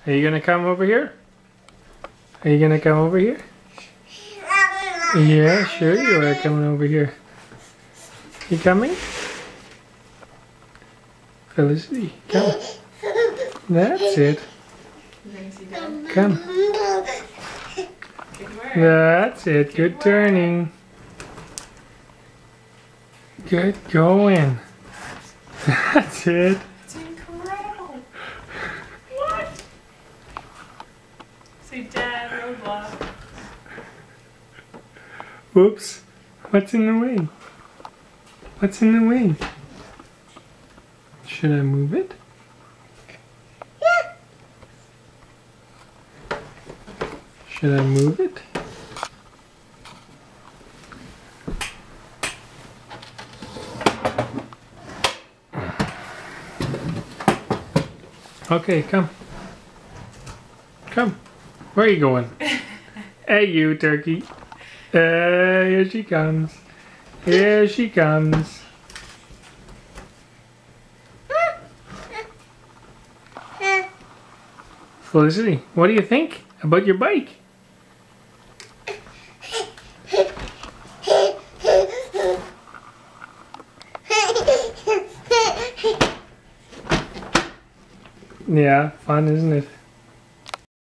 Are you gonna come over here? Are you gonna come over here? Yeah, sure you are coming over here. You coming? Felicity, come. That's it. Come. That's it. Good turning. Good going. That's it. It's incredible. What? Say Dad, roadblock. Whoops. What's in the way? What's in the way? Should I move it? Should I move it? Okay, come. Come. Where are you going? Hey, you turkey. Here she comes. Here she comes. Felicity, what do you think about your bike? Yeah, fun, isn't it?